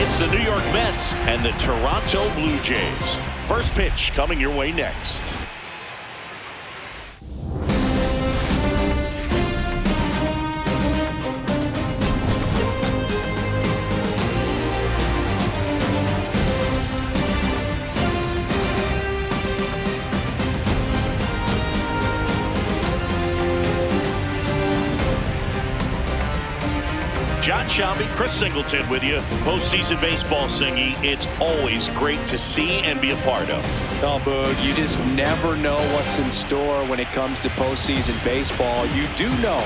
It's the New York Mets and the Toronto Blue Jays. First pitch coming your way next. John Shelby, Chris Singleton with you. Postseason baseball, Singy. It's always great to see and be a part of. No, Boog, you just never know what's in store when it comes to postseason baseball. You do know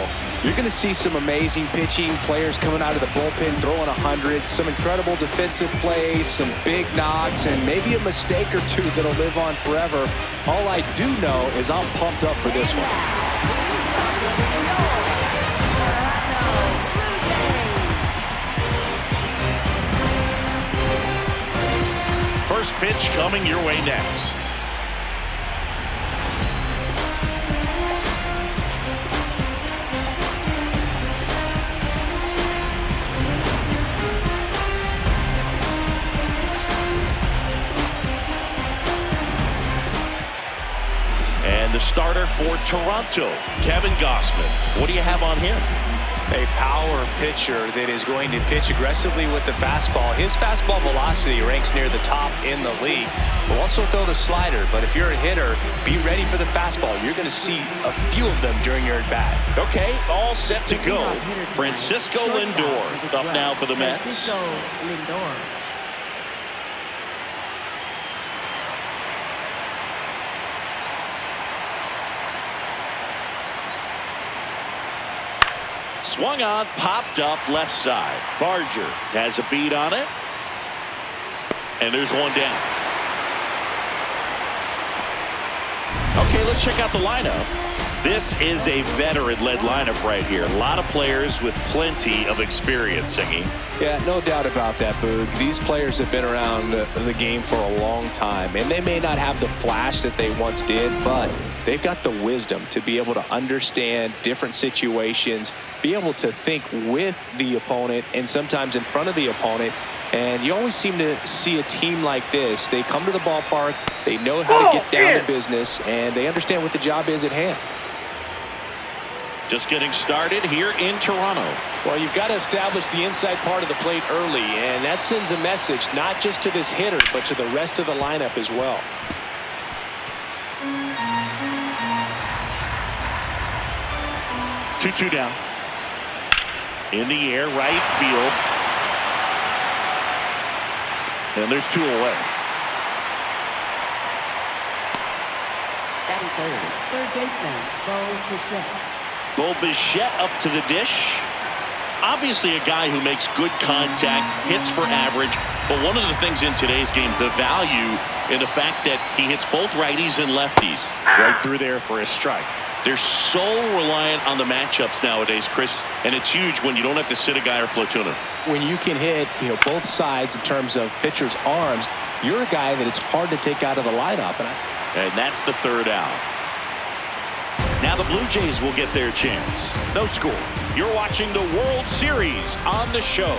you're going to see some amazing pitching, players coming out of the bullpen throwing 100, some incredible defensive plays, some big knocks, and maybe a mistake or two that'll live on forever. All I do know is I'm pumped up for this one. First pitch coming your way next. And the starter for Toronto, Kevin Gausman. What do you have on him? A power pitcher that is going to pitch aggressively with the fastball. His fastball velocity ranks near the top in the league. Will also throw the slider, but if you're a hitter, be ready for the fastball. You're going to see a few of them during your at-bat. Okay, all set to go. Francisco Lindor up now for the Mets. Swung on, popped up left side. Barger has a beat on it. And there's one down. Okay, let's check out the lineup. This is a veteran-led lineup right here. A lot of players with plenty of experience, Singy. Yeah, no doubt about that, Boog. These players have been around the game for a long time, and they may not have the flash that they once did, but they've got the wisdom to be able to understand different situations, be able to think with the opponent and sometimes in front of the opponent. And you always seem to see a team like this. They come to the ballpark, they know how to get down to business, and they understand what the job is at hand. Just getting started here in Toronto. Well, you've got to establish the inside part of the plate early, and that sends a message not just to this hitter, but to the rest of the lineup as well. Two down. In the air, right field. And there's two away. Batting third baseman, Bo Bichette. Bo Bichette up to the dish. Obviously a guy who makes good contact, hits for average. But one of the things in today's game, the value in the fact that he hits both righties and lefties. Right through there for a strike. They're so reliant on the matchups nowadays, Chris, and it's huge when you don't have to sit a guy or platoon him. When you can hit, both sides in terms of pitchers' arms, you're a guy that it's hard to take out of the lineup. And that's the third out. Now the Blue Jays will get their chance. No score. You're watching the World Series on the show.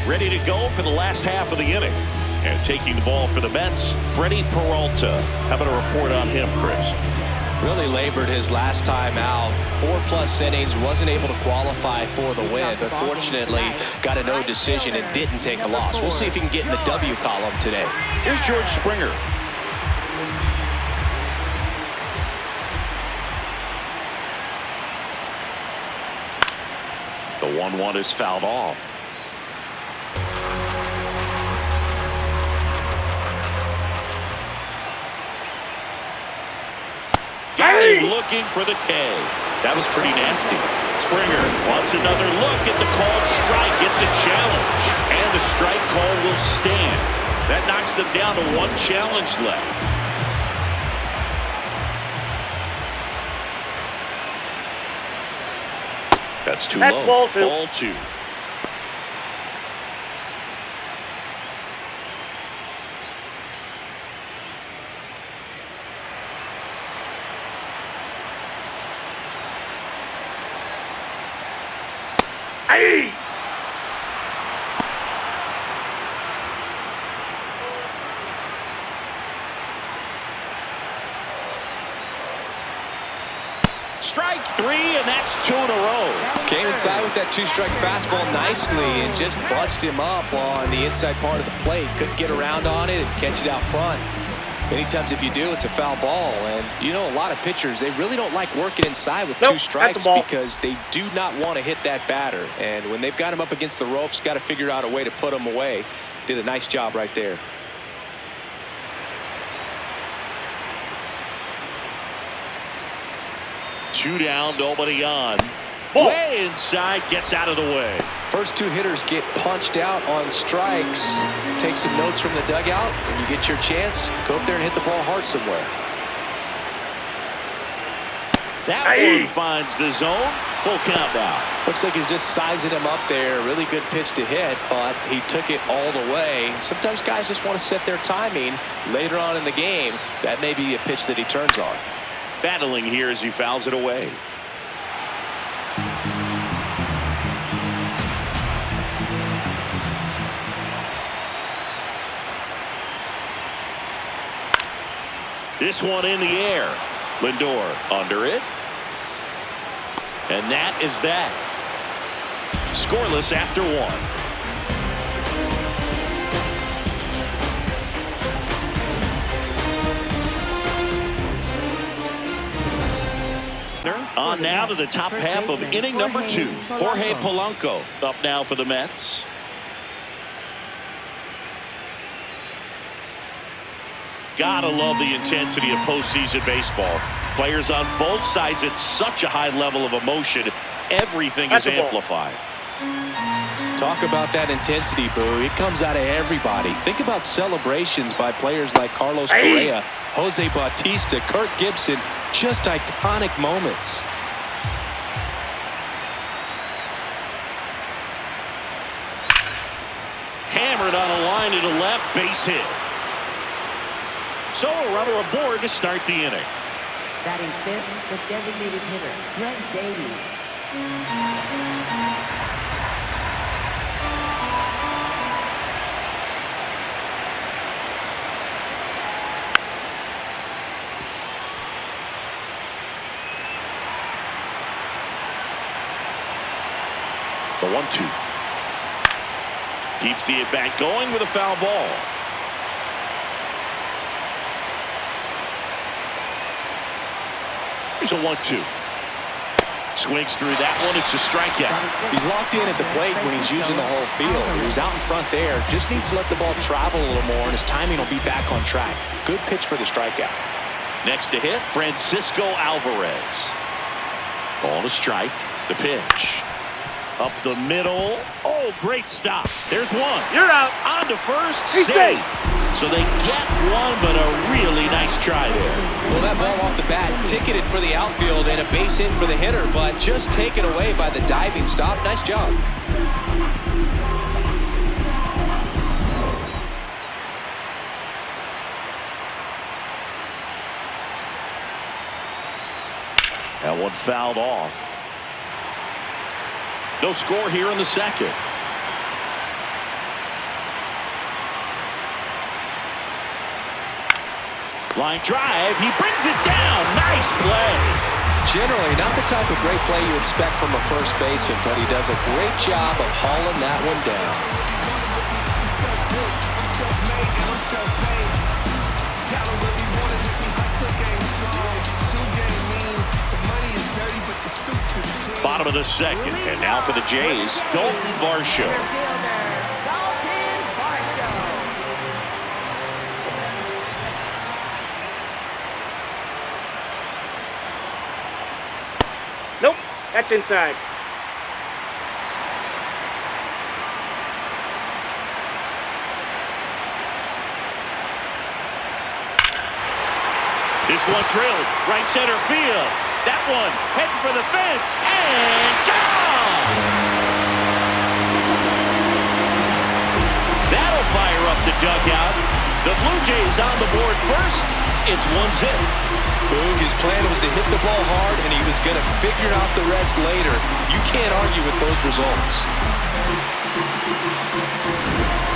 Ready to go for the last half of the inning. And taking the ball for the Mets, Freddie Peralta. How about a report on him, Chris? Really labored his last time out. 4+ innings, wasn't able to qualify for the win, but fortunately got a no decision and didn't take a loss. We'll see if he can get in the W column today. Here's George Springer. The 1-1 is fouled off. Looking for the K. That was pretty nasty. Springer wants another look at the called strike. It's a challenge. And the strike call will stand. That knocks them down to one challenge left. That's too low. Ball two. Ball two. Aye. Strike three, and that's 2 in a row. Came inside with that two-strike fastball nicely and just bunched him up on the inside part of the plate. Couldn't get around on it and catch it out front. Many times if you do, it's a foul ball. And you know, a lot of pitchers, they really don't like working inside with two strikes because they do not want to hit that batter. And when they've got him up against the ropes, got to figure out a way to put him away. Did a nice job right there. Two down, nobody on. Ball. Way inside, gets out of the way. First two hitters get punched out on strikes. Take some notes from the dugout. When you get your chance, go up there and hit the ball hard somewhere. That Aye. one finds the zone. Full count now. Looks like he's just sizing him up there. Really good pitch to hit, but he took it all the way. Sometimes guys just want to set their timing later on in the game. That may be a pitch that he turns on. Battling here as he fouls it away. This one in the air. Lindor under it. And that is that. Scoreless after one. On now to the top half of inning number 2. Jorge Polanco up now for the Mets. Gotta love the intensity of postseason baseball. Players on both sides at such a high level of emotion. Everything is amplified. Talk about that intensity, Boo. It comes out of everybody. Think about celebrations by players like Carlos Correa, Jose Bautista, Kirk Gibson. Just iconic moments. Hammered on a line to the left, base hit. So a runner aboard to start the inning. Batting fifth, the designated hitter, Brent Davies. The 1-2. Keeps the at-bat going with a foul ball. Here's a 1-2. Swings through that one. It's a strikeout. He's locked in at the plate when he's using the whole field. He was out in front there. Just needs to let the ball travel a little more, and his timing will be back on track. Good pitch for the strikeout. Next to hit, Francisco Alvarez. Ball to strike. The pitch. Up the middle. Oh, great stop. There's one. You're out. On to first. He's safe. So they get one, but a really nice try there. Well, that ball off the bat ticketed for the outfield and a base hit for the hitter, but just taken away by the diving stop. Nice job. That one fouled off. No score here in the second. Line drive. He brings it down. Nice play. Generally, not the type of great play you expect from a first baseman, but he does a great job of hauling that one down. Bottom of the second, and now for the Jays, Dalton Varsho. Dalton Varsho. Nope. That's inside. This one drilled right center field. That one heading for the fence and gone. That'll fire up the dugout. The Blue Jays on the board first, It's 1-0. Boog, his plan was to hit the ball hard, and he was going to figure out the rest later. You can't argue with those results.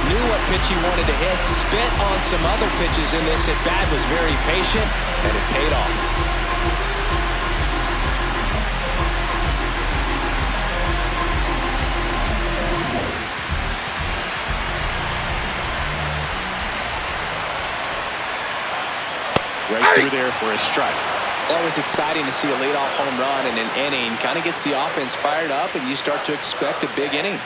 Knew what pitch he wanted to hit, spent on some other pitches in this at-bat, was very patient, and it paid off. Right through there for a strike. Always exciting to see a leadoff home run in an inning. Kind of gets the offense fired up, and you start to expect a big inning.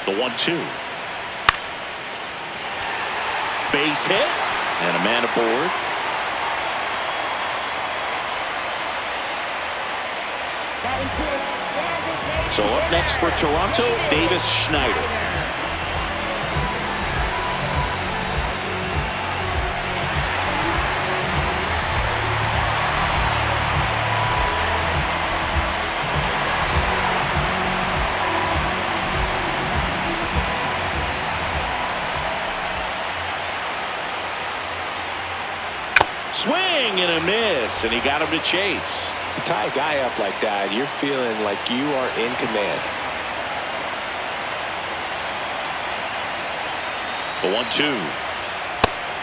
The 1-2. Base hit. And a man aboard. So up next for Toronto, Davis Schneider. Swing and a miss, and he got him to chase. You tie a guy up like that, you're feeling like you are in command. The 1-2.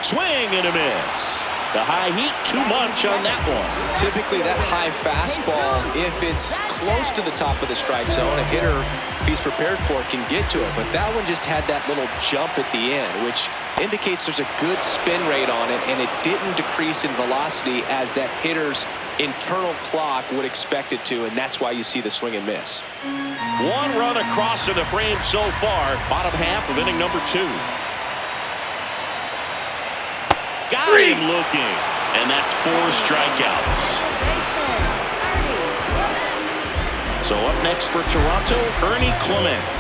Swing and a miss. The high heat, too much on that one. Typically, that high fastball, if it's close to the top of the strike zone, a hitter, if he's prepared for it, can get to it. But that one just had that little jump at the end, which indicates there's a good spin rate on it, and it didn't decrease in velocity as that hitter's internal clock would expect it to, and that's why you see the swing and miss. One run across in the frame so far. Bottom half of inning number 2. Got him looking, and that's 4 strikeouts. So up next for Toronto, Ernie Clement.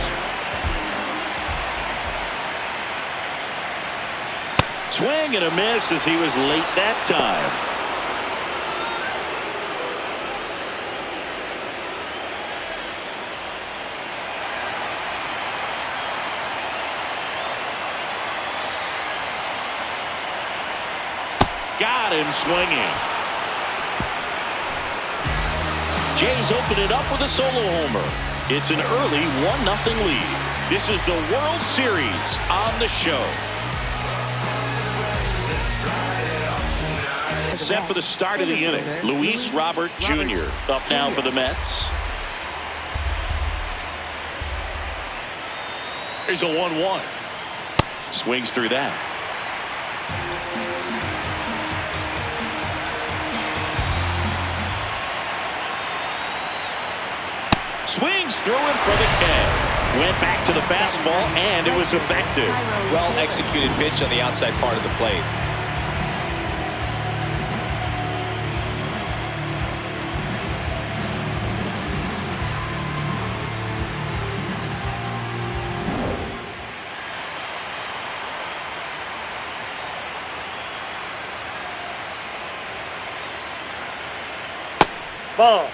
Swing and a miss as he was late that time. Got him swinging. Jays open it up with a solo homer. It's an early 1-0 lead. This is the World Series on the show. Set for the start of the inning. Luis Robert Jr. up now for the Mets. There's a 1-1. Swings through that. Swings through it for the K. Went back to the fastball, and it was effective. Well executed pitch on the outside part of the plate. Ball.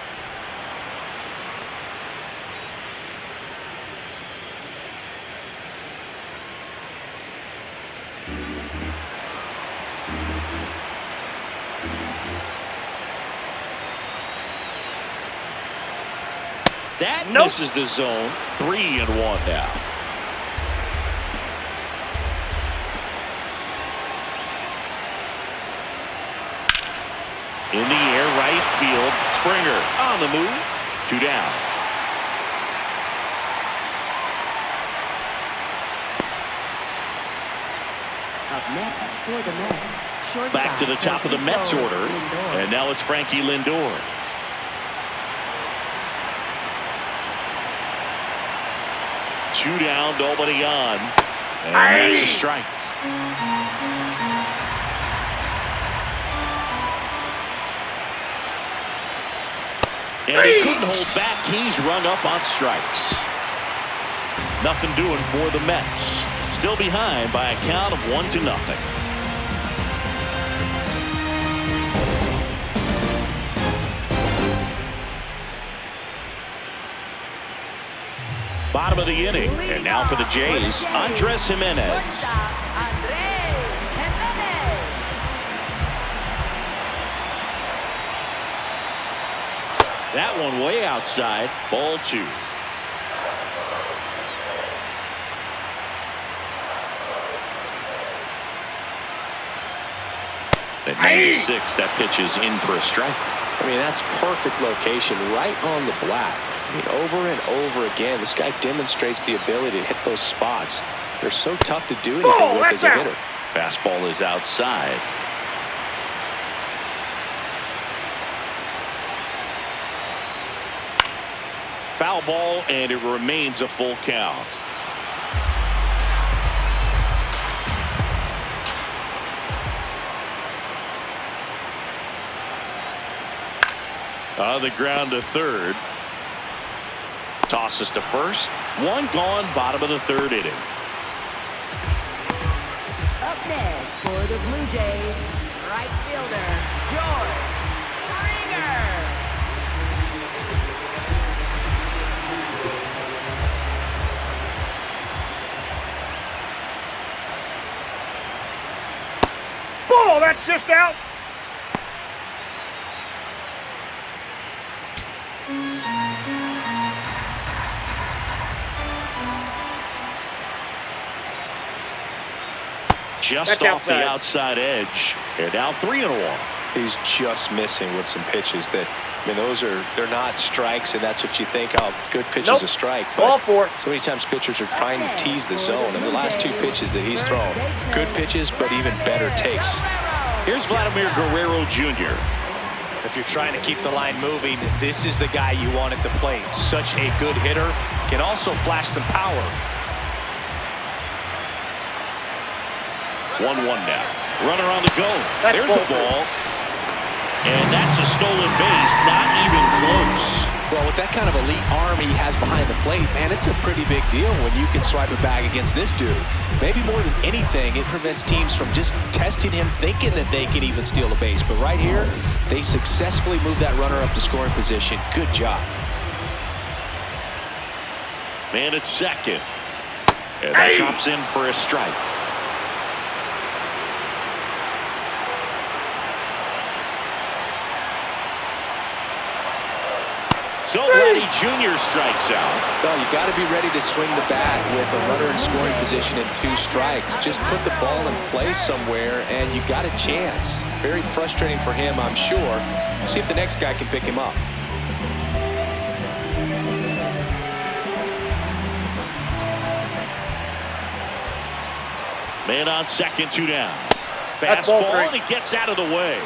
That misses the zone. 3-1 now. In the air, right field. Springer on the move. 2 down. Up next for the Mets, shortstop Back to the top of the Mets order. Lindor. And now it's Frankie Lindor. Two down, nobody on. And that's a strike. And he couldn't hold back. He's run up on strikes. Nothing doing for the Mets. Still behind by a count of 1-0. Bottom of the inning. And now for the Jays, Andres Jimenez. That one way outside. Ball 2. At 96, that pitch is in for a strike. I mean, that's perfect location right on the black. I mean, over and over again, this guy demonstrates the ability to hit those spots. They're so tough to do anything with as a hitter. Fastball is outside. Foul ball, and it remains a full count. On the ground to third. Tosses to first. One gone, bottom of the third inning. Up next for the Blue Jays, right fielder, George Springer. Ball, that's just out. Just off the outside edge. And now 3-1. He's just missing with some pitches that, I mean, they're not strikes, and that's what you think. Oh, good pitch is a strike. Ball 4. So many times pitchers are trying to tease the zone, and the last 2 pitches that he's thrown, good pitches, but even better takes. Here's Vladimir Guerrero Jr. If you're trying to keep the line moving, this is the guy you want at the plate. Such a good hitter, can also flash some power. 1-1 now. Runner on the go. There's a ball. And that's a stolen base. Not even close. Well, with that kind of elite arm he has behind the plate, man, it's a pretty big deal when you can swipe it back against this dude. Maybe more than anything, it prevents teams from just testing him, thinking that they can even steal a base. But right here, they successfully move that runner up to scoring position. Good job. Man at second. And that drops in for a strike. So Vladdy Jr. strikes out. Well, you got to be ready to swing the bat with a runner in scoring position and 2 strikes. Just put the ball in place somewhere, and you got a chance. Very frustrating for him, I'm sure. See if the next guy can pick him up. Man on second, 2 down. Fastball, and he gets out of the way.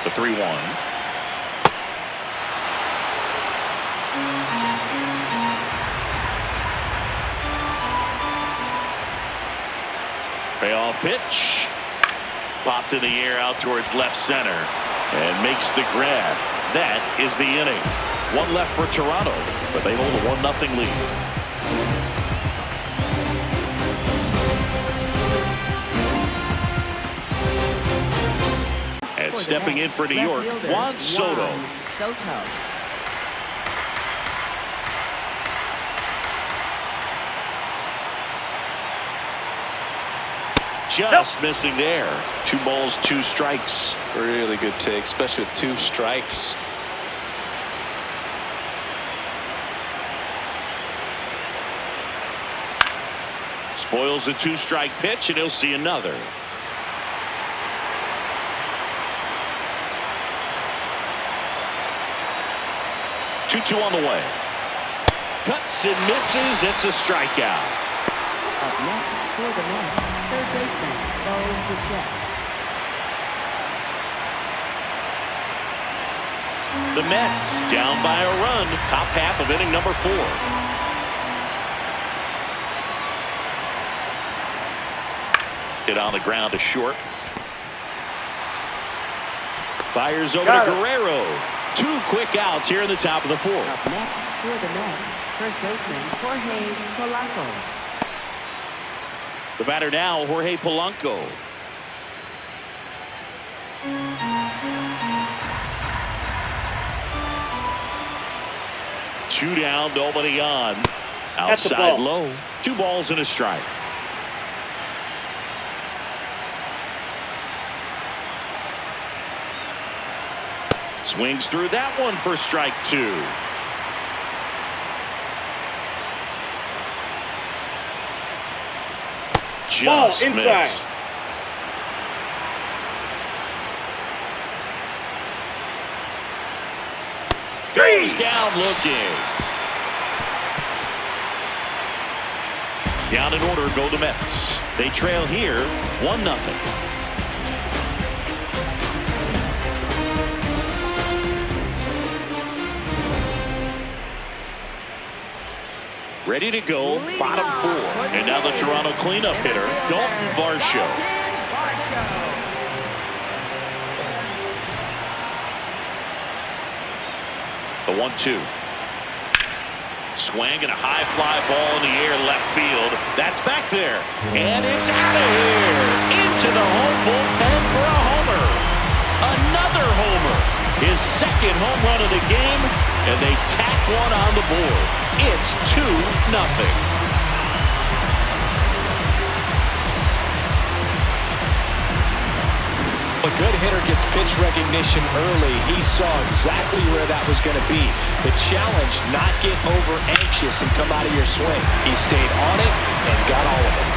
The 3-1. Payoff pitch. Popped in the air out towards left center. And makes the grab. That is the inning. 1 left for Toronto, but they hold a 1-0 lead. And stepping in for New York, Juan Soto. Just missing there. 2 balls, 2 strikes. Really good take, especially with 2 strikes. Spoils the 2-strike pitch, and he'll see another. Two on the way. Cuts and misses. It's a strikeout. Up next for the Mets, third baseman, Bo Bichette. The Mets down by a run. Top half of inning number 4. Hit on the ground to short. Fires over to Guerrero. 2 quick outs here in the top of the 4th. Up next for the Mets, first baseman Jorge Polanco. The batter now, Jorge Polanco. Two down, nobody on. That's a Outside ball. low. 2 balls and a strike. Swings through that one for strike 2. Ball Just inside. missed. Goes down looking. Down in order go the Mets. They trail here 1-0. Ready to go, bottom 4. And now the Toronto cleanup hitter, Dalton Varsho. The 1-2. Swing and a high fly ball in the air left field. That's back there. And it's out of here. Into the home bullpen for a homer. Another homer. His second home run of the game. And they tack one on the board. It's 2-0. A good hitter gets pitch recognition early. He saw exactly where that was going to be. The challenge, not get over anxious and come out of your swing. He stayed on it and got all of it.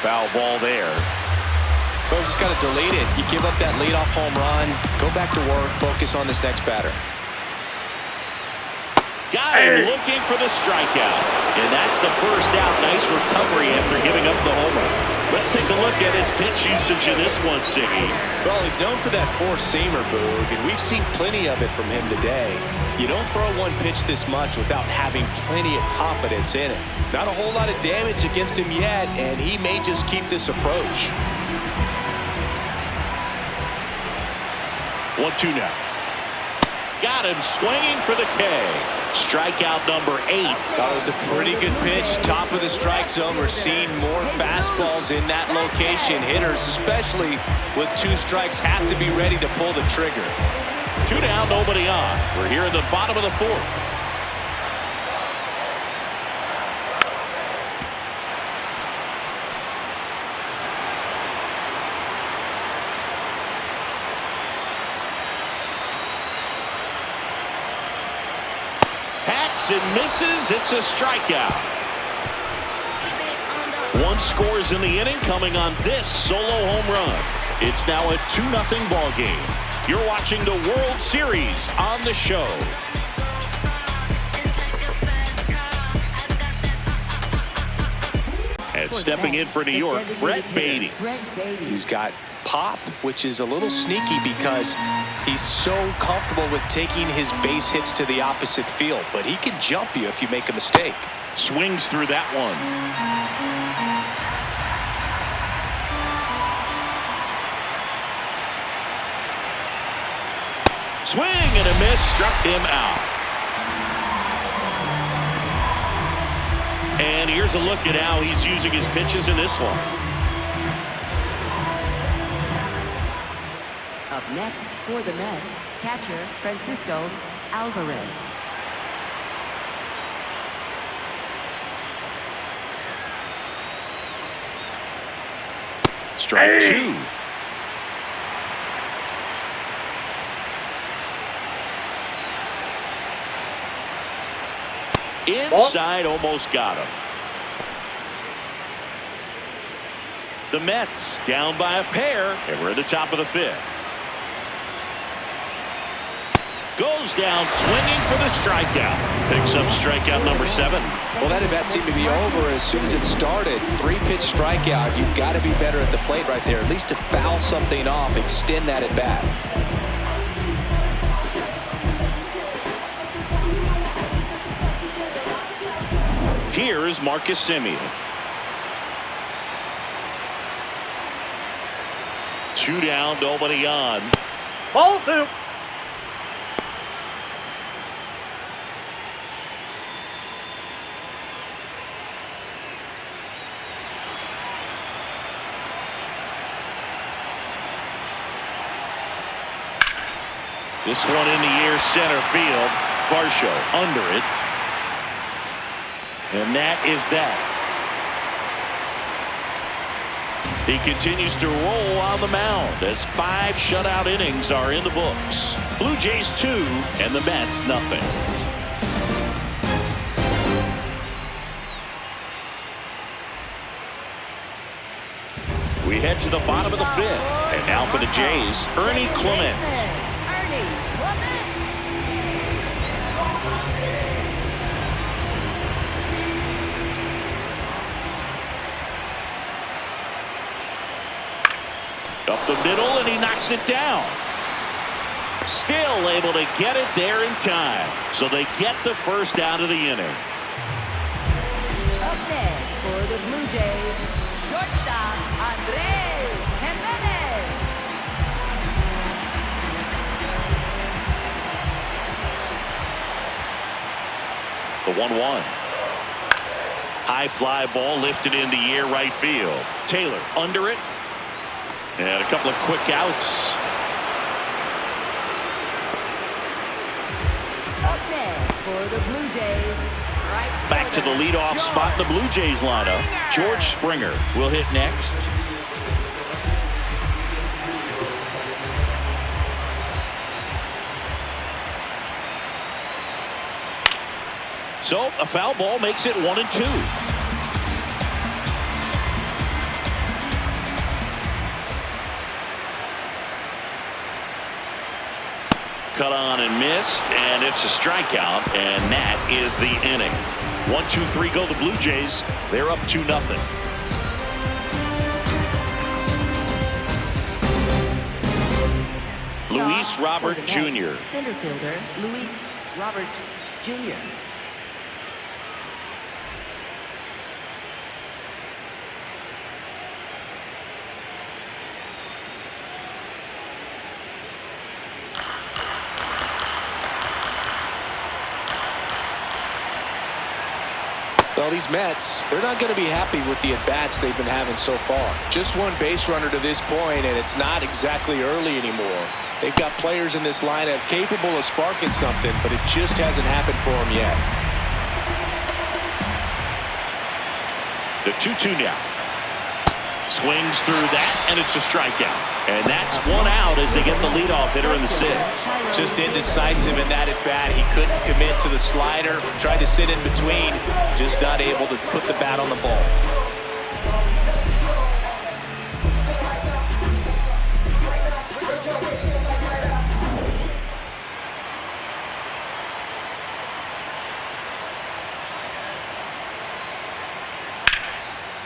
Foul ball there. Coach just got to delete it. You give up that leadoff home run, go back to work, focus on this next batter. Got him looking for the strikeout. And that's the first out. Nice recovery after giving up the homer. Let's take a look at his pitch usage in this one, Siggy. Well, he's known for that four-seamer, Boog, and we've seen plenty of it from him today. You don't throw one pitch this much without having plenty of confidence in it. Not a whole lot of damage against him yet, and he may just keep this approach. 1-2 now. Got him swinging for the K. Strikeout number 8. That was a pretty good pitch. Top of the strike zone. We're seeing more fastballs in that location. Hitters, especially with 2 strikes, have to be ready to pull the trigger. 2 down, nobody on. We're here in the bottom of the 4th. And misses. It's a strikeout. 1 scores in the inning, coming on this solo home run. It's now a 2-0 ball game. You're watching the World Series on the show. And stepping in for New York, Brett Beatty. He's got pop, which is a little sneaky because he's so comfortable with taking his base hits to the opposite field, but he can jump you if you make a mistake. Swings through that one. Swing and a miss, struck him out. And here's a look at how he's using his pitches in this one. Up next for the Mets, catcher Francisco Alvarez. Strike 2. Inside, almost got him. The Mets down by a pair, and we're at the top of the 5th. Goes down swinging for the strikeout. Picks up strikeout number 7. Well, that at bat seemed to be over as soon as it started. 3-pitch strikeout. You've got to be better at the plate right there, at least to foul something off, extend that at bat. Here's Marcus Semien. 2 down, nobody on. Ball 2. This one in the air, center field. Varsho under it. And that is that. He continues to roll on the mound as 5 shutout innings are in the books. Blue Jays 2 and the Mets nothing. We head to the bottom of the 5th. And now for the Jays, Ernie Clement. Up the middle, and he knocks it down. Still able to get it there in time. So they get the first out of the inning. Up next for the Blue Jays, shortstop Andres Jimenez. The 1-1. High fly ball lifted in the air, right field. Taylor under it. And a couple of quick outs. Up next for the Blue Jays, right Back to the leadoff spot in the Blue Jays lineup. George Springer will hit next. So a foul ball makes it 1-2. Cut on and missed, and it's a strikeout, and that is the inning. 1-2-3 go the Blue Jays. They're up 2-0. Luis Robert Jr. Center fielder Luis Robert Jr. Well, these Mets, they're not going to be happy with the at-bats they've been having so far. Just one base runner to this point, and it's not exactly early anymore. They've got players in this lineup capable of sparking something, but it just hasn't happened for them yet. The 2-2 now. Swings through that, and it's a strikeout. And that's 1 out as they get the leadoff hitter in the 6th. Just indecisive in that at-bat. He couldn't commit to the slider. Tried to sit in between. Just not able to put the bat on the ball.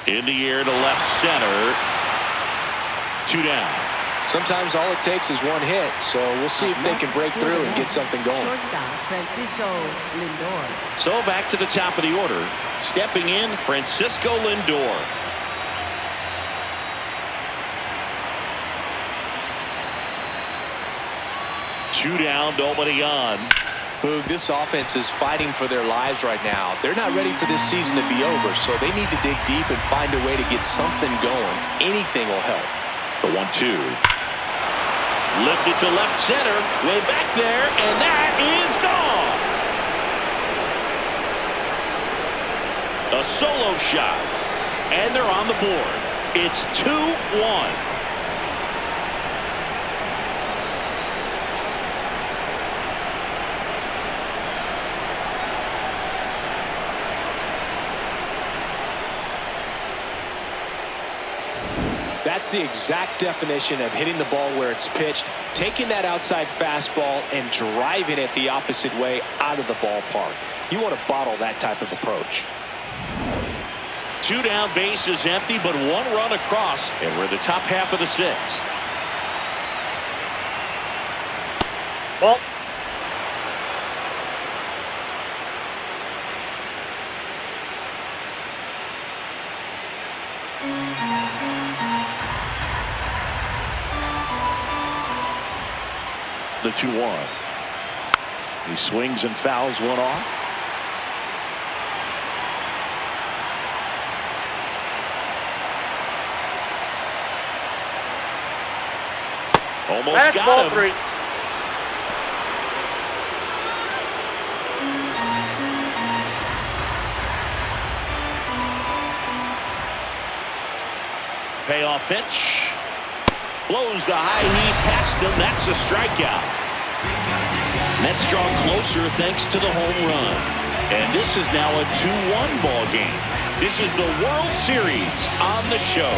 In the air to left center. 2 down. Sometimes all it takes is one hit, so we'll see if they can break through and get something going. Shortstop Francisco Lindor. So back to the top of the order. Stepping in, Francisco Lindor. Two down, nobody on. Boog, this offense is fighting for their lives right now. They're not ready for this season to be over, so they need to dig deep and find a way to get something going. Anything will help. The 1-2. Lifted to left center. Way back there, and that is gone. A solo shot. And they're on the board. It's 2-1. That's the exact definition of hitting the ball where it's pitched, taking that outside fastball and driving it the opposite way out of the ballpark. You want to bottle that type of approach. 2 down, base is empty, but 1 run across, and we're in the top half of the 6th. Well, The 2-1. He swings and fouls one off. Almost that's got ball him. 3. Payoff pitch. Blows the high knee past him. That's a strikeout. Mets draw closer thanks to the home run. And this is now a 2-1 ball game. This is the World Series on the show.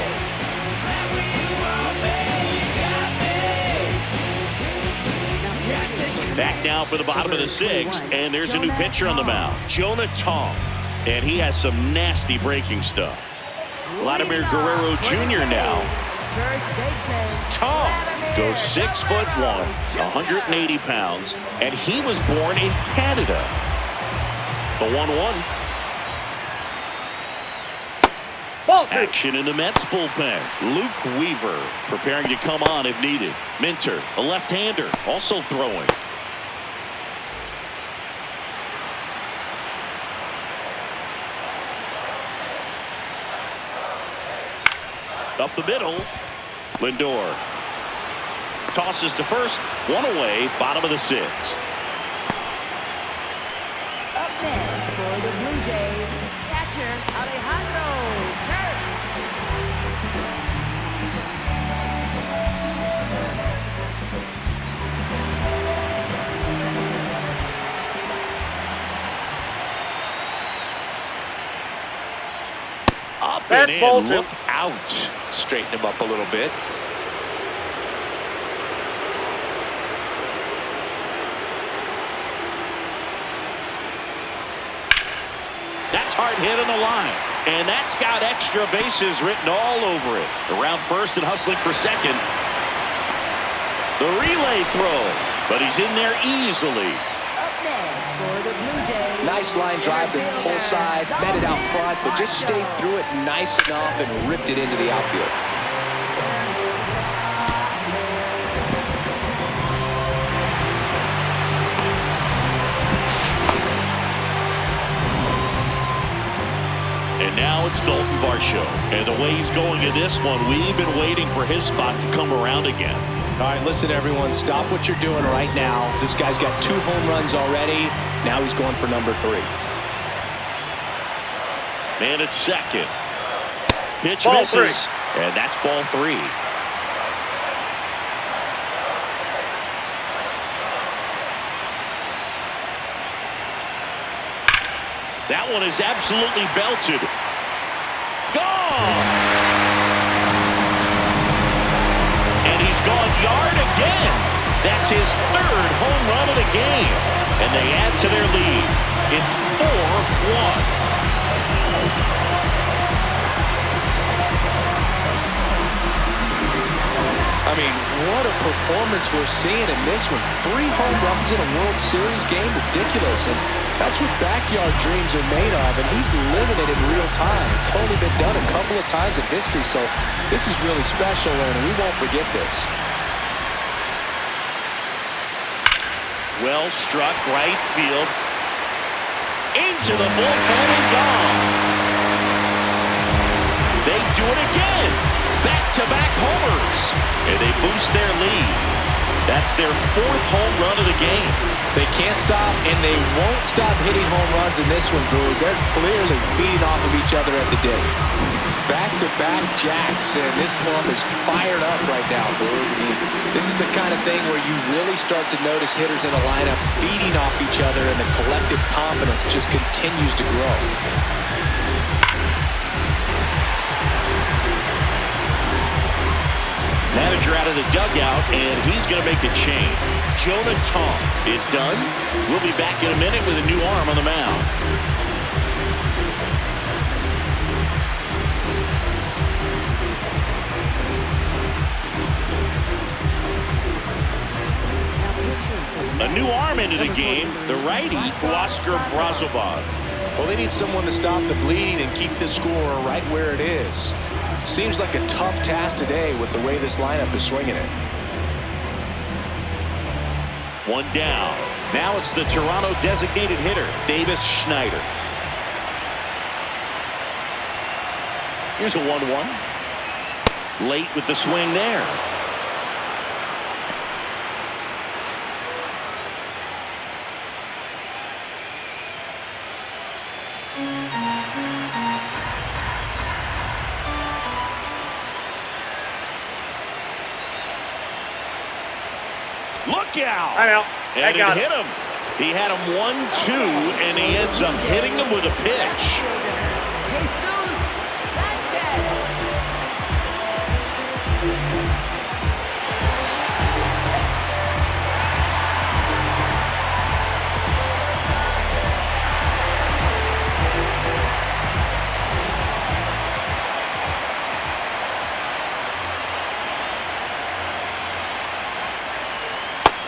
Back now for the bottom of the sixth, and there's a new pitcher on the mound, Jonah Tong. And he has some nasty breaking stuff. Vladimir Guerrero Jr. now. Tong goes 6'1", 180 pounds, and he was born in Canada. The 1-1. Action in the Mets bullpen. Luke Weaver preparing to come on if needed. Minter, a left-hander, also throwing. Up the middle. Lindor tosses to first. One away. Bottom of the sixth. Up next for the Blue Jays, catcher Alejandro Kirk. Up That's and ball in. two. Look out. Straighten him up a little bit. That's hard hit on the line. And that's got extra bases written all over it. Around first and hustling for second. The relay throw. But he's in there easily. Up next for the Blue Jays. Nice line drive to the pull side, met it out front, but just stayed through it nice enough and ripped it into the outfield. And now it's Dalton Varsho. And the way he's going in this one, we've been waiting for his spot to come around again. All right, listen, everyone, stop what you're doing right now. This guy's got 2 home runs already. Now he's going for number 3. Man at second. Pitch Ball misses. And that's ball 3. That one is absolutely belted. Gone! And he's gone yard again. That's his 3rd home run of the game. And they add to their lead. It's 4-1. I mean, what a performance we're seeing in this one. 3 home runs in a World Series game, ridiculous. And that's what backyard dreams are made of, and he's living it in real time. It's only been done a couple of times in history, so this is really special, and we won't forget this. Well struck right field. Into the bullpen and gone. They do it again. Back-to-back homers. And they boost their lead. That's their 4th home run of the game. They can't stop, and they won't stop hitting home runs in this one, Boo. They're clearly feeding off of each other at the dip. Back-to-back jacks, and this club is fired up right now, Boo. I mean, this is the kind of thing where you really start to notice hitters in a lineup feeding off each other, and the collective confidence just continues to grow. Manager out of the dugout, and he's going to make a change. Jonah Tong is done. We'll be back in a minute with a new arm on the mound. A new arm into the game, the righty, Oscar Brazoban. Well, they need someone to stop the bleeding and keep the score right where it is. Seems like a tough task today with the way this lineup is swinging it. One down. Now it's the Toronto designated hitter, Davis Schneider. Here's a 1-1. Late with the swing there. Look out. I'm out. I And it got hit him. He had him 1-2, and he ends up hitting him with a pitch.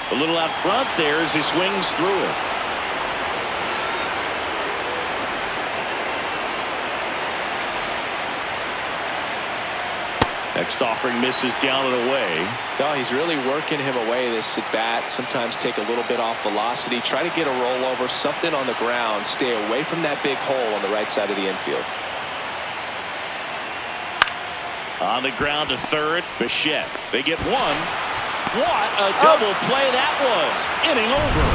A little out front there as he swings through it. Next offering misses down and away. No, he's really working him away this at bat. Sometimes take a little bit off velocity. Try to get a rollover, something on the ground. Stay away from that big hole on the right side of the infield. On the ground to third, Bichette. They get one. What a double play that was. Inning over.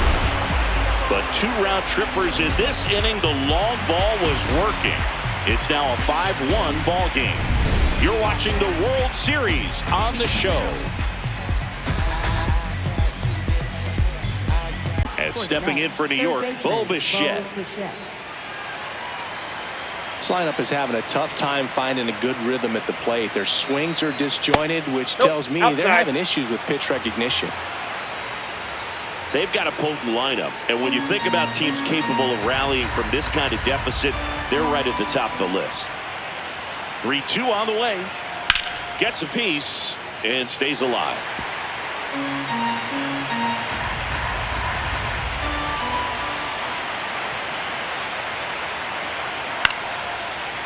But 2 round trippers in this inning. The long ball was working. It's now a 5-1 ball game. You're watching the World Series on the show. And stepping in for New York, Bo Bichette. This lineup is having a tough time finding a good rhythm at the plate. Their swings are disjointed, which tells me they're having issues with pitch recognition. They've got a potent lineup, and when you think about teams capable of rallying from this kind of deficit, they're right at the top of the list. 3-2 on the way. Gets a piece and stays alive.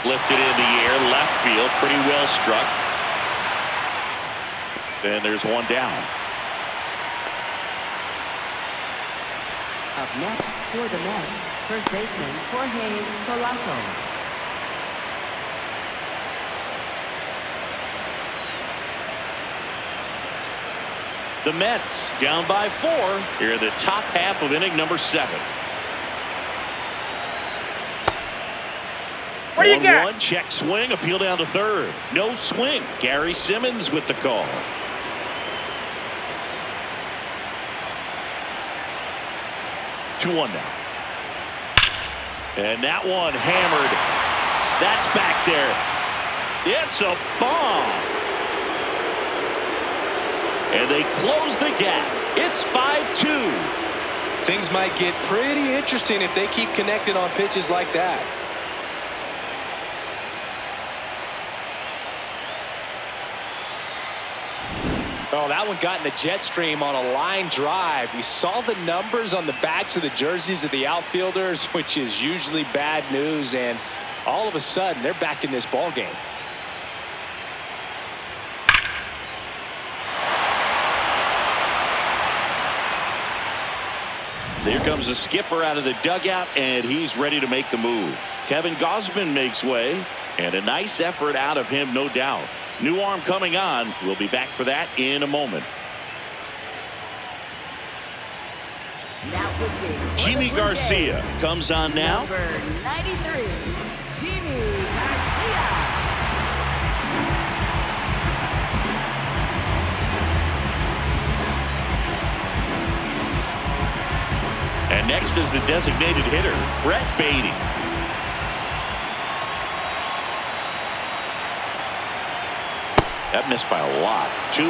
Lifted in the air, left field, pretty well struck. And there's one down. Up next for the Mets, first baseman Jorge Polanco. The Mets down by 4 here in the top half of inning number 7. What do you got? 1-1, check swing, appeal down to third. No swing. Gary Simmons with the call. Two-one now. And that one hammered. That's back there. It's a bomb. And they close the gap. It's 5-2. Things might get pretty interesting if they keep connecting on pitches like that. Oh, that one got in the jet stream on a line drive. We saw the numbers on the backs of the jerseys of the outfielders, which is usually bad news, and all of a sudden they're back in this ball game. Here comes the skipper out of the dugout, and he's ready to make the move. Kevin Gausman makes way, and a nice effort out of him, no doubt. New arm coming on. We'll be back for that in a moment. Now pitching for Jimmy the Blue Garcia Jays, comes on now. number 93, Jimmy Garcia. And next is the designated hitter, Brett Beatty. That missed by a lot. 2-1.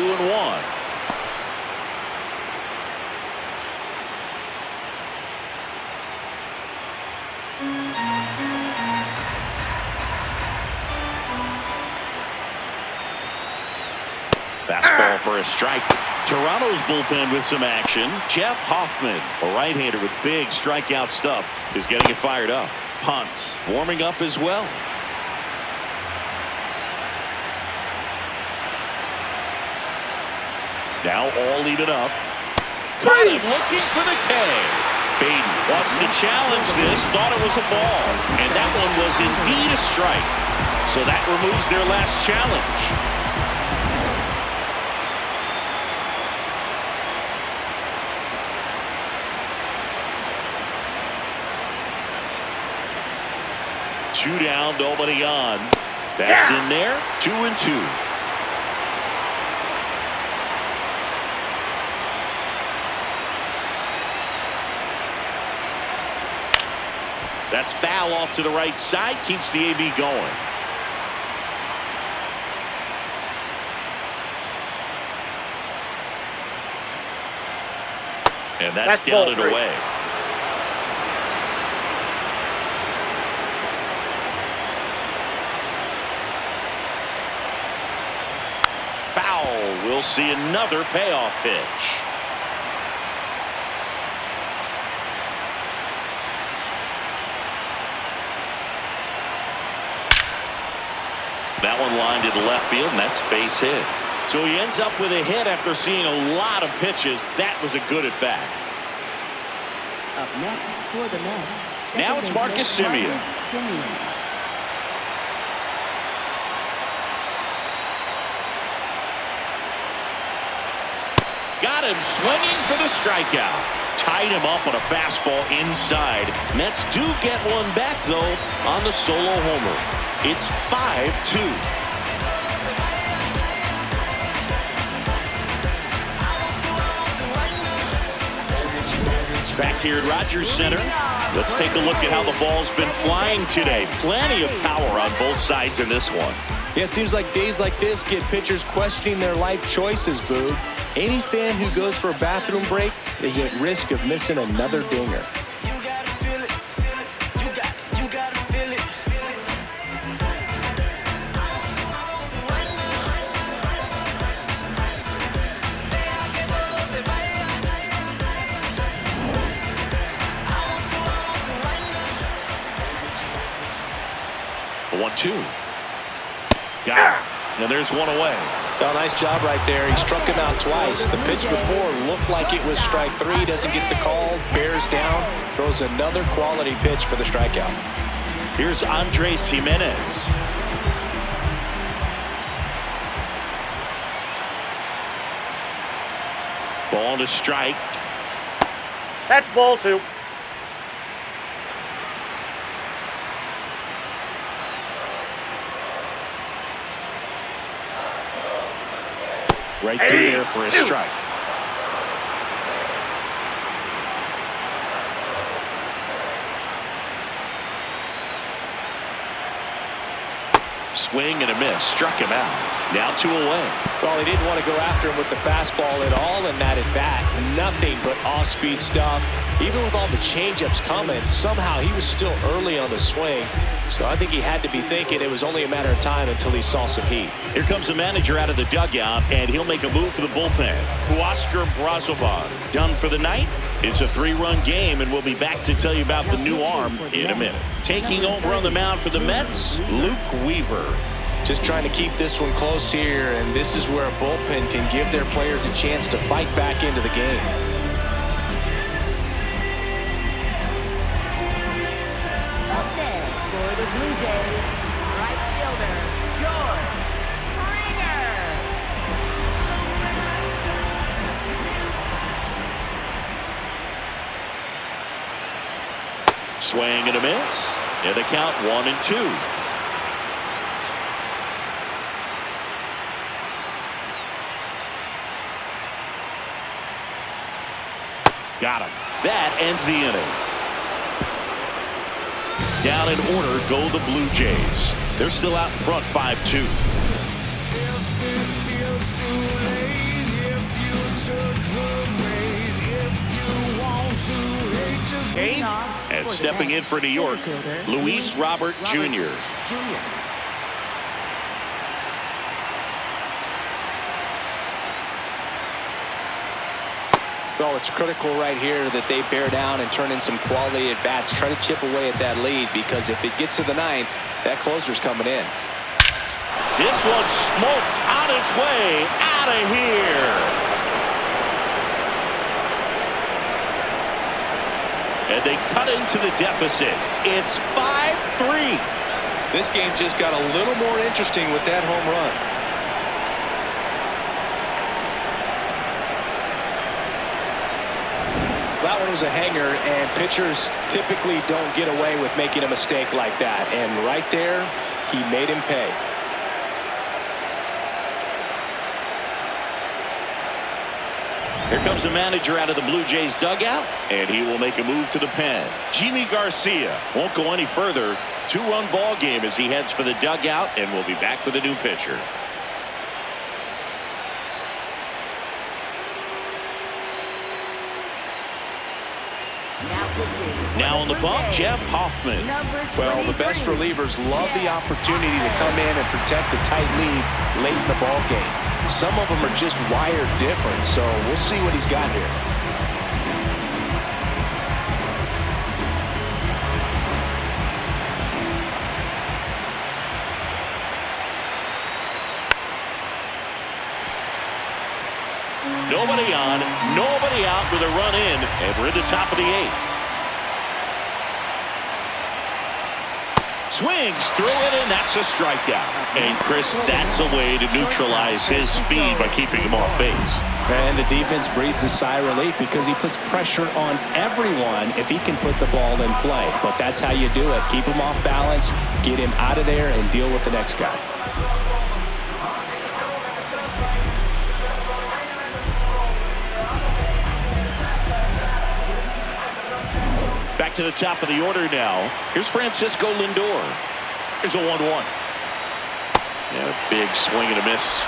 Fastball for a strike. Toronto's bullpen with some action. Jeff Hoffman, a right-hander with big strikeout stuff, is getting it fired up. Punts warming up as well. Now all even up. Caught him looking for the K. Baden wants to challenge this. Thought it was a ball. And that one was indeed a strike. So that removes their last challenge. Two down, nobody on. That's in there. 2-2. That's foul off to the right side. Keeps the AB going. And that's down and away. Foul. We'll see another payoff pitch. That one lined to the left field, and that's base hit. So he ends up with a hit after seeing a lot of pitches. That was a good at bat. Up next for the Mets. Now it's Marcus Semien. Got him swinging for the strikeout. Tied him up on a fastball inside. Mets do get one back, though, on the solo homer. It's 5-2. Back here at Rogers Center, let's take a look at how the ball's been flying today. Plenty of power on both sides in this one. Yeah, it seems like days like this get pitchers questioning their life choices, Boog. Any fan who goes for a bathroom break is at risk of missing another dinger. The 1-2. Got it. And there's one away. Oh, nice job right there. He struck him out twice. The pitch before looked like it was strike three. Doesn't get the call. Bears down. Throws another quality pitch for the strikeout. Here's Andres Jimenez. Ball to strike. That's ball 2. Right through there for a strike. Swing and a miss. Struck him out. Now 2 away. Well, he didn't want to go after him with the fastball at all in that at-bat. Nothing but off-speed stuff. Even with all the changeups coming, somehow he was still early on the swing. So I think he had to be thinking it was only a matter of time until he saw some heat. Here comes the manager out of the dugout, and he'll make a move for the bullpen. Oscar Brazovan done for the night. It's a 3-run game, and we'll be back to tell you about the new arm in a minute. Taking over on the mound for the Mets, Luke Weaver. Just trying to keep this one close here, and this is where a bullpen can give their players a chance to fight back into the game. Up next for the Blue Jays, right fielder, George Springer. Swing and a miss. And the count 1-2. Got him. That ends the inning. Down in order go the Blue Jays. They're still out in front 5-2. And stepping in for New York, Luis Robert Jr. Well, it's critical right here that they bear down and turn in some quality at bats. Try to chip away at that lead, because if it gets to the 9th, that closer's coming in. This one's smoked on its way out of here. And they cut into the deficit. It's 5-3. This game just got a little more interesting with that home run. That one was a hanger, and pitchers typically don't get away with making a mistake like that. And right there, he made him pay. Here comes the manager out of the Blue Jays dugout, and he will make a move to the pen. Jimmy Garcia won't go any further. 2-run ball game as he heads for the dugout, and we'll be back with a new pitcher. Now on the bump, Jeff Hoffman. Well, the best relievers love the opportunity to come in and protect the tight lead late in the ball game. Some of them are just wired different, so we'll see what he's got here. Nobody on, nobody out with a run in, and we're at the top of the 8th. Swings through it, and that's a strikeout. And Chris, that's a way to neutralize his speed by keeping him off base. And the defense breathes a sigh of relief because he puts pressure on everyone if he can put the ball in play. But that's how you do it. Keep him off balance, get him out of there, and deal with the next guy. Back to the top of the order now. Here's Francisco Lindor. Here's a 1-1. Yeah, big swing and a miss.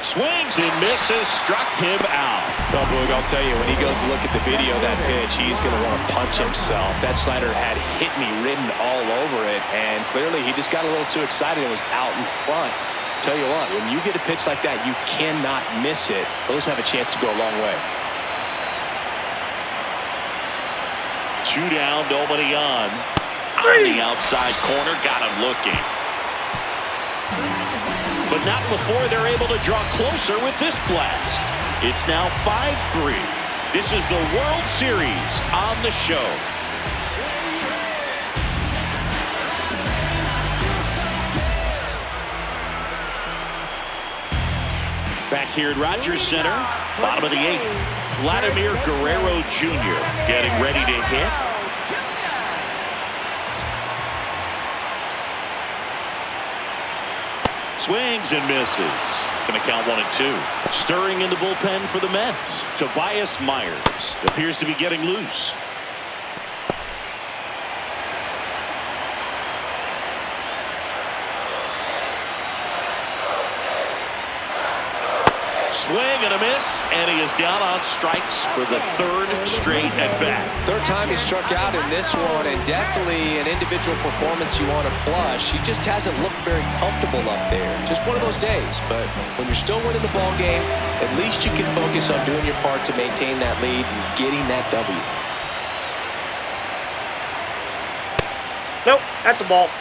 Swings and misses, struck him out. Well, Boog, I'll tell you, when he goes to look at the video of that pitch, he's going to want to punch himself. That slider had hit me written all over it, and clearly he just got a little too excited and was out in front. Tell you what, when you get a pitch like that, you cannot miss it. Those have a chance to go a long way. 2 down, nobody on. On the outside corner, got him looking. But not before they're able to draw closer with this blast. It's now 5-3. This is the World Series on the show. Back here at Rogers Center, bottom of the 8th. Vladimir Guerrero Jr. getting ready to hit. Swings and misses. Going to count 1-2. Stirring in the bullpen for the Mets. Tobias Myers appears to be getting loose. Swing and a miss, and he is down on strikes for the 3rd straight at bat. 3rd time he struck out in this one, and definitely an individual performance you want to flush. He just hasn't looked very comfortable up there. Just one of those days. But when you're still winning the ball game, at least you can focus on doing your part to maintain that lead and getting that W. Nope, that's a ball.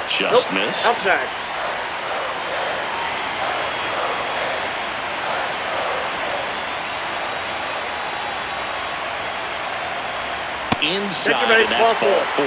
Just missed. Outside. Inside, and that's ball 4.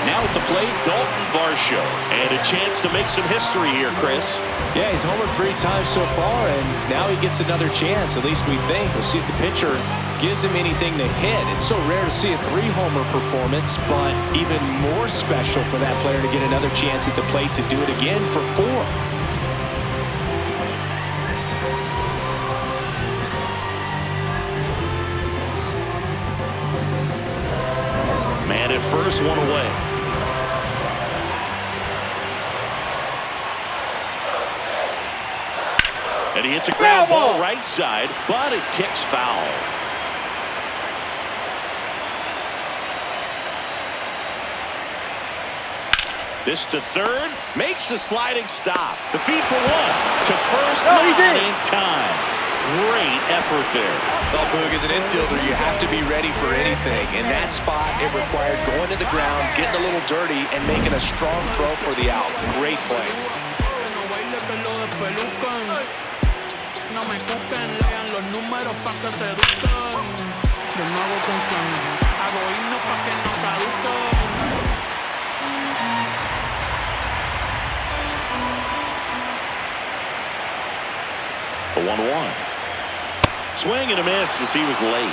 Now at the plate, Dalton Varsho. And a chance to make some history here, Chris. Yeah, he's homered 3 times so far, and now he gets another chance, at least we think. We'll see if the pitcher gives him anything to hit. It's so rare to see a 3-homer performance, but even more special for that player to get another chance at the plate to do it again for 4. Man at first, 1 away. And he hits a ground ball right side, but it kicks foul. This to 3rd, makes a sliding stop. The feed for 1 to first, not in time. Great effort there. Well, Boog, as an infielder, you have to be ready for anything. In that spot, it required going to the ground, getting a little dirty, and making a strong throw for the out. Great play. no me cuquen, lean los números pa' que se eduquen. Yo no hago canciones, hago himnos pa' que no caduquen. A 1-1. Swing and a miss as he was late.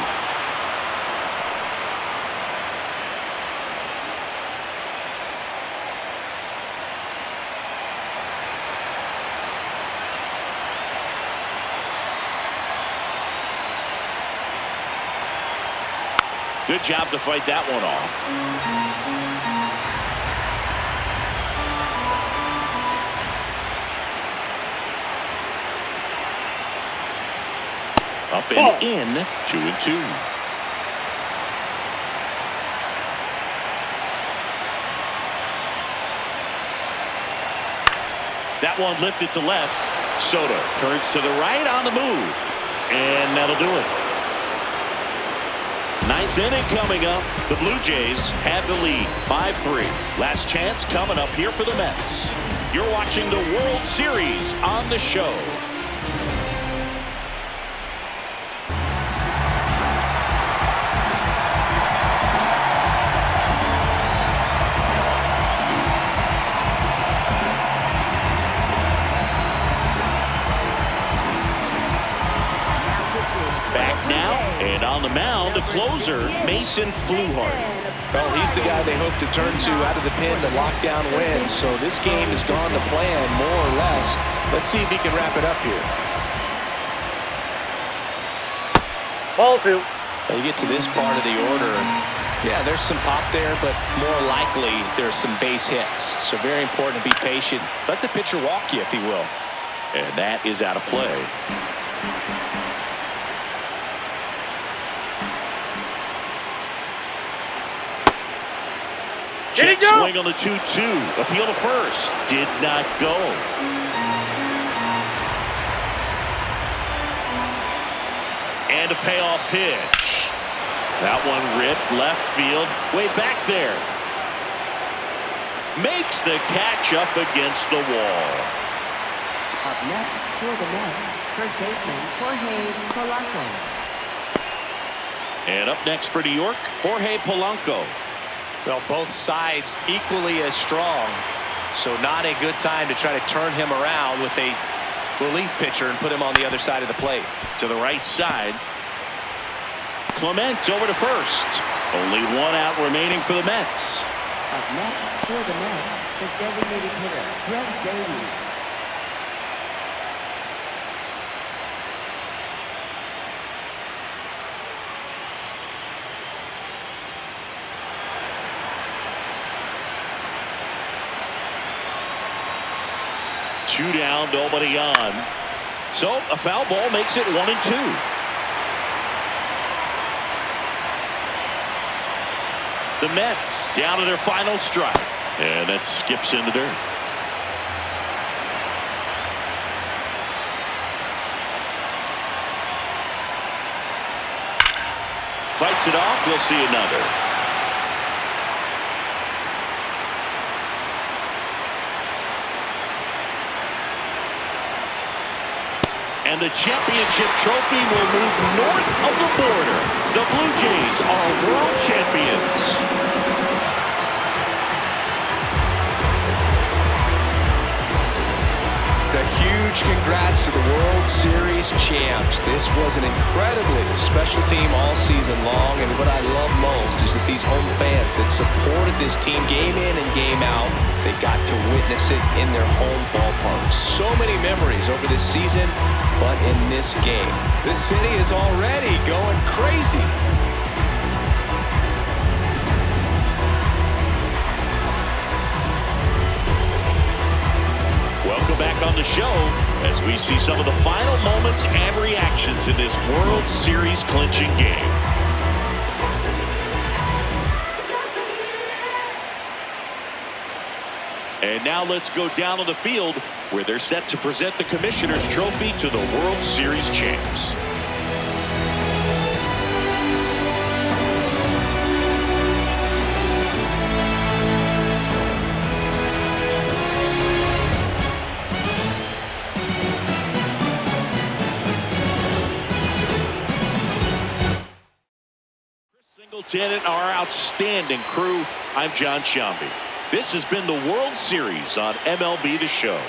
Good job to fight that one off. Up and in, 2-2. That one lifted to left. Soto turns to the right on the move. And that'll do it. Ninth inning coming up. The Blue Jays have the lead, 5-3. Last chance coming up here for the Mets. You're watching the World Series on the show. And on the mound, the closer, Mason Fluhart. Well, he's the guy they hope to turn to out of the pen to lock down wins. So this game has gone to plan, more or less. Let's see if he can wrap it up here. Ball 2. Now you get to this part of the order. Yeah, there's some pop there, but more likely there's some base hits. So very important to be patient. Let the pitcher walk you, if he will. And that is out of play. Check swing on the 2-2. Appeal to first. Did not go. And a payoff pitch. That one ripped left field. Way back there. Makes the catch up against the wall. Up next for the Mets, first baseman Jorge Polanco. And up next for New York, Jorge Polanco. Well, both sides equally as strong. So not a good time to try to turn him around with a relief pitcher and put him on the other side of the plate. To the right side. Clement over to first. Only one out remaining for the Mets. Up next for the Mets, the designated hitter, Greg Davies. Two down, nobody on. So a foul ball makes it 1-2. The Mets down to their final strike. And that skips into dirt. Fights it off. We'll see another. And the championship trophy will move north of the border. The Blue Jays are world champions. A huge congrats to the World Series champs. This was an incredibly special team all season long, and what I love most is that these home fans that supported this team game in and game out, they got to witness it in their home ballpark. So many memories over this season, but in this game, the city is already going crazy. Welcome back on the show as we see some of the final moments and reactions in this World Series clinching game. And now let's go down on the field where they're set to present the Commissioner's Trophy to the World Series champs. And our outstanding crew, I'm John Shambi. This has been the World Series on MLB The Show.